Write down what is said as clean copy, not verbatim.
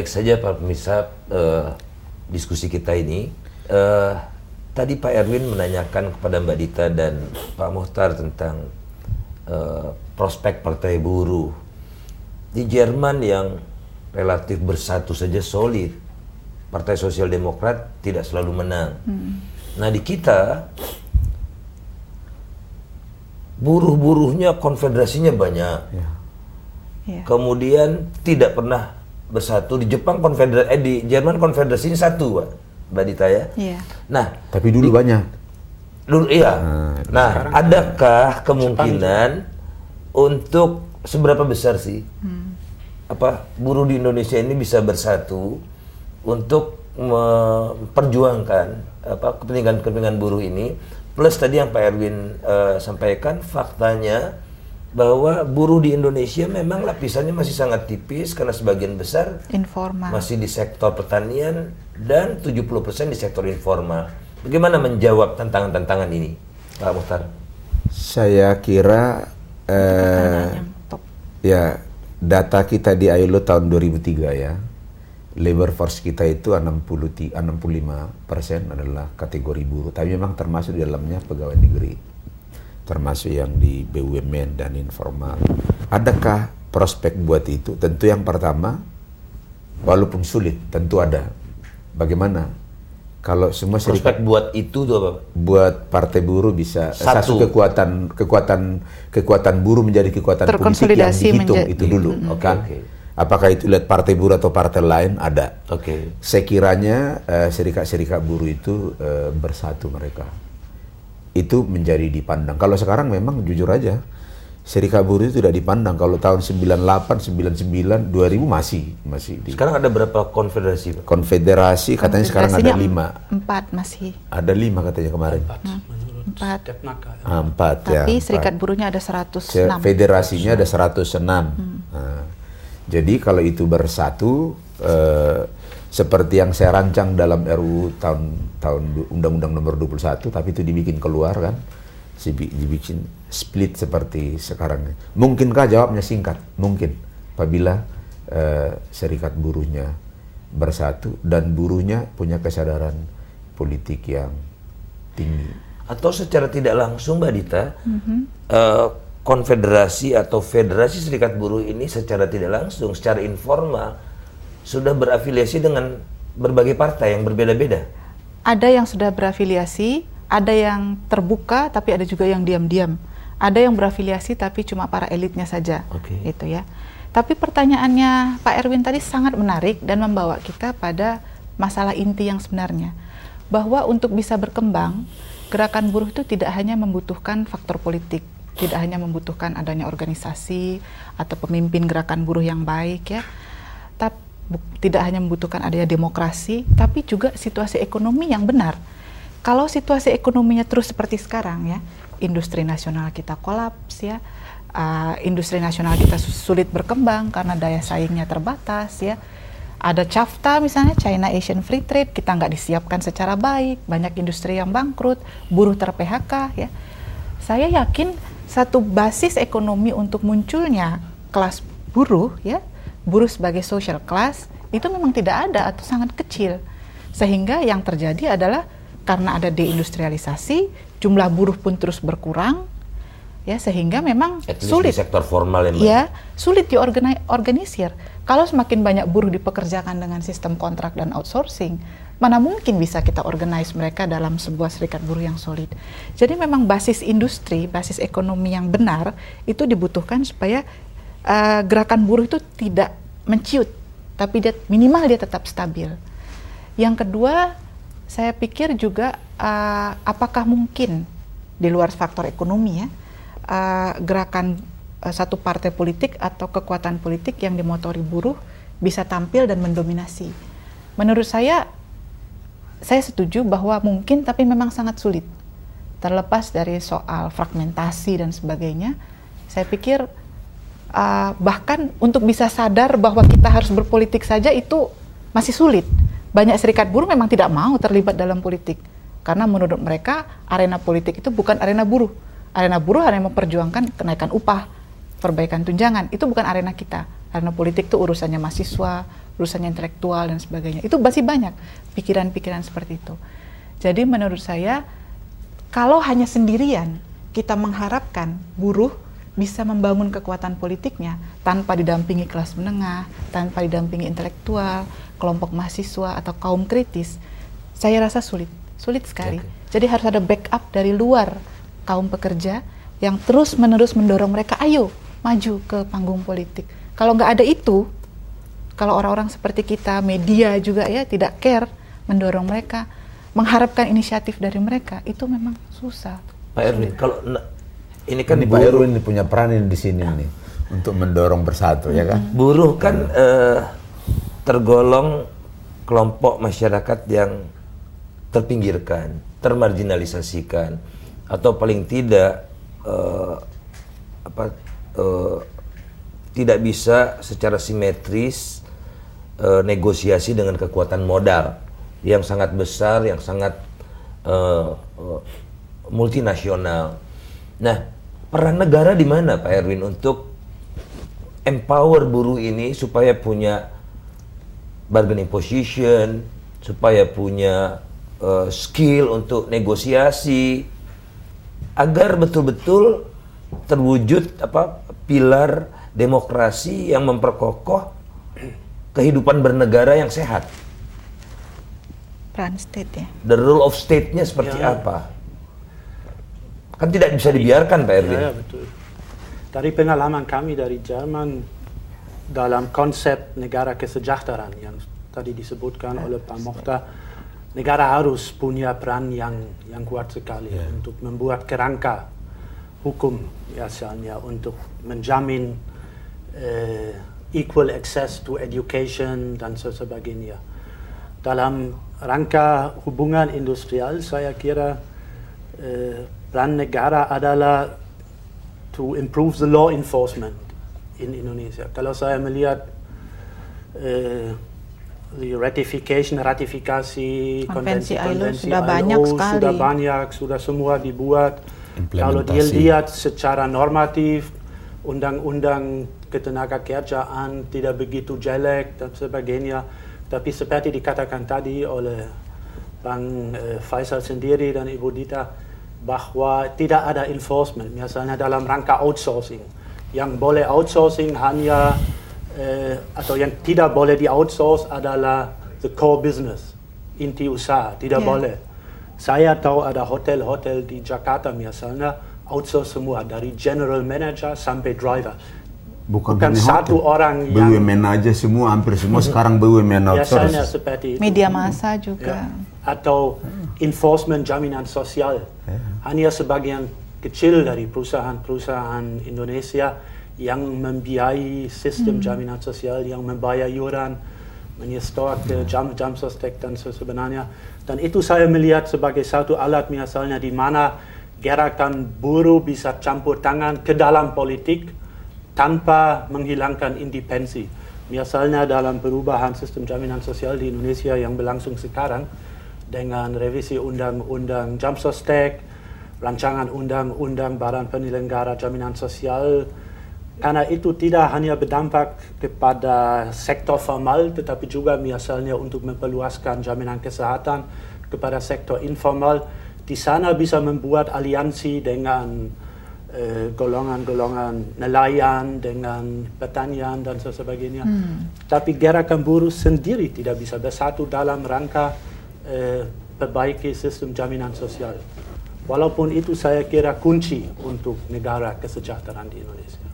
baik saja para pemirsa diskusi kita ini. Tadi Pak Erwin menanyakan kepada Mbak Dita dan Pak Muhtar tentang prospek partai buruh. Di Jerman yang relatif bersatu saja solid, Partai Sosial Demokrat tidak selalu menang. Nah di kita, buruh-buruhnya konfederasinya banyak. Kemudian tidak pernah bersatu. Di Jepang di Jerman konfederasinya satu, Pak, Mbak Dita ya. Nah, tapi dulu banyak. Dulu iya. Nah, adakah kemungkinan untuk seberapa besar sih buruh di Indonesia ini bisa bersatu untuk memperjuangkan kepentingan buruh ini? Plus tadi yang Pak Erwin sampaikan, faktanya bahwa buruh di Indonesia memang lapisannya masih sangat tipis karena sebagian besar informal, masih di sektor pertanian dan 70% di sektor informal. Bagaimana menjawab tantangan-tantangan ini, Pak Muhtar? Saya kira ya data kita di ILO tahun 2003 ya, labor force kita itu 65% adalah kategori buruh, tapi memang termasuk di dalamnya pegawai negeri, termasuk yang di BUMN dan informal. Adakah prospek buat itu? Tentu yang pertama, walaupun sulit, tentu ada. Bagaimana? Kalau semua prospek buat itu tuh apa? Buat partai buruh bisa satu kekuatan buruh menjadi kekuatan politik yang dihitung itu dulu, kan? Apakah itu lihat partai buruh atau partai lain ada? Sekiranya serikat-serikat buruh itu bersatu mereka, itu menjadi dipandang. Kalau sekarang memang jujur aja, serikat buruh itu tidak dipandang. Kalau tahun 98, 99, 2000 masih Sekarang ada berapa konfederasi? Konfederasi katanya sekarang ada 5. 4 masih. Ada 5 katanya kemarin. 4. 4 ya. Tapi serikat buruhnya ada 106. Federasinya ada 106. Nah, jadi kalau itu bersatu, seperti yang saya rancang dalam RUU tahun Undang-Undang nomor 21, tapi itu dibikin keluar kan, dibikin split seperti sekarang. Mungkinkah? Jawabnya singkat, mungkin. Apabila serikat buruhnya bersatu dan buruhnya punya kesadaran politik yang tinggi. Atau secara tidak langsung, Mbak Dita, konfederasi atau federasi serikat buruh ini secara tidak langsung, secara informal sudah berafiliasi dengan berbagai partai yang berbeda-beda. Ada yang sudah berafiliasi, ada yang terbuka, tapi ada juga yang diam-diam. Ada yang berafiliasi tapi cuma para elitnya saja, itu ya. Tapi pertanyaannya Pak Erwin tadi sangat menarik dan membawa kita pada masalah inti yang sebenarnya, bahwa untuk bisa berkembang, gerakan buruh itu tidak hanya membutuhkan faktor politik, tidak hanya membutuhkan adanya organisasi atau pemimpin gerakan buruh yang baik ya, tapi tidak hanya membutuhkan adanya demokrasi, tapi juga situasi ekonomi yang benar. Kalau situasi ekonominya terus seperti sekarang ya, industri nasional kita kolaps ya, industri nasional kita sulit berkembang karena daya saingnya terbatas ya. Ada CAFTA misalnya, China Asian Free Trade, kita nggak disiapkan secara baik, banyak industri yang bangkrut, buruh ter-PHK ya. Saya yakin satu basis ekonomi untuk munculnya kelas buruh ya, buruh sebagai social class, itu memang tidak ada atau sangat kecil. Sehingga yang terjadi adalah karena ada deindustrialisasi, jumlah buruh pun terus berkurang, ya, sehingga memang sulit. Di sektor formal ya, sulit diorganisir. Kalau semakin banyak buruh dipekerjakan dengan sistem kontrak dan outsourcing, mana mungkin bisa kita organize mereka dalam sebuah serikat buruh yang solid. Jadi memang basis industri, basis ekonomi yang benar itu dibutuhkan supaya gerakan buruh itu tidak menciut, tapi minimal dia tetap stabil. Yang kedua, saya pikir juga apakah mungkin di luar faktor ekonomi ya, gerakan satu partai politik atau kekuatan politik yang dimotori buruh bisa tampil dan mendominasi. Menurut saya setuju bahwa mungkin, tapi memang sangat sulit. Terlepas dari soal fragmentasi dan sebagainya, saya pikir bahkan untuk bisa sadar bahwa kita harus berpolitik saja itu masih sulit. Banyak serikat buruh memang tidak mau terlibat dalam politik karena menurut mereka arena politik itu bukan arena buruh. Arena buruh hanya memperjuangkan kenaikan upah, perbaikan tunjangan. Itu bukan arena kita. Arena politik itu urusannya mahasiswa, urusannya intelektual dan sebagainya. Itu masih banyak pikiran-pikiran seperti itu. Jadi menurut saya, kalau hanya sendirian kita mengharapkan buruh bisa membangun kekuatan politiknya tanpa didampingi kelas menengah, tanpa didampingi intelektual, kelompok mahasiswa atau kaum kritis, saya rasa sulit sekali. Jadi harus ada backup dari luar kaum pekerja yang terus-menerus mendorong mereka, ayo maju ke panggung politik. Kalau nggak ada itu, kalau orang-orang seperti kita, media juga ya, tidak care mendorong mereka, mengharapkan inisiatif dari mereka, itu memang susah. Pak Erwin, kalau ini kan Pak Erwin punya peran di sini nih untuk mendorong bersatu, ya kan? Buruh kan tergolong kelompok masyarakat yang terpinggirkan, termarginalisasikan, atau paling tidak tidak bisa secara simetris negosiasi dengan kekuatan modal yang sangat besar, yang sangat multinasional. Nah, peran negara di mana, Pak Erwin, untuk empower buruh ini supaya punya bargaining position, supaya punya skill untuk negosiasi, agar betul-betul terwujud pilar demokrasi yang memperkokoh kehidupan bernegara yang sehat. Peran state ya. The rule of state-nya seperti apa? Kan tidak bisa dibiarkan, Pak Erwin. Ya, betul. Dari pengalaman kami dari Jerman dalam konsep negara kesejahteraan yang tadi disebutkan oleh Pak Mokhtar, negara harus punya peran yang kuat sekali untuk membuat kerangka hukum misalnya untuk menjamin equal access to education dan sebagainya. Dalam rangka hubungan industrial, saya kira peran negara adalah to improve the law enforcement in Indonesia. Kalau saya melihat ratifikasi konvensi sudah banyak sekali. Sudah banyak, sudah semua dibuat. Kalau dia lihat secara normatif, undang-undang ketenagakerjaan tidak begitu jelek dan sebagainya. Tapi seperti dikatakan tadi oleh Bang Faisal sendiri dan Ibu Dita, bahwa tidak ada enforcement, misalnya dalam rangka outsourcing. Yang boleh outsourcing hanya atau yang tidak boleh di-outsource adalah the core business, inti usaha, tidak boleh. Saya tahu ada hotel-hotel di Jakarta misalnya, outsource semua, dari general manager sampai driver. Bukan satu orang yang... BUMN aja semua, hampir semua sekarang BUMN outsource. Biasanya seperti itu. Media massa juga. Atau enforcement jaminan sosial. Hanya sebagian kecil dari perusahaan-perusahaan Indonesia yang membiayai sistem jaminan sosial, yang membayar iuran, menyestor ke jam sostek dan sebenarnya. Dan itu saya melihat sebagai satu alat misalnya di mana gerakan buruh bisa campur tangan ke dalam politik tanpa menghilangkan independensi. Misalnya dalam perubahan sistem jaminan sosial di Indonesia yang berlangsung sekarang dengan revisi undang-undang jam sostek, rancangan undang-undang Badan Penyelenggara Jaminan Sosial, karena itu tidak hanya berdampak kepada sektor formal, tetapi juga misalnya untuk memperluaskan jaminan kesehatan kepada sektor informal. Di sana bisa membuat aliansi dengan golongan-golongan nelayan, dengan pertanian dan sebagainya. Tapi gerakan buruh sendiri tidak bisa bersatu dalam rangka perbaiki sistem jaminan sosial. Walaupun itu saya kira kunci untuk negara kesejahteraan di Indonesia.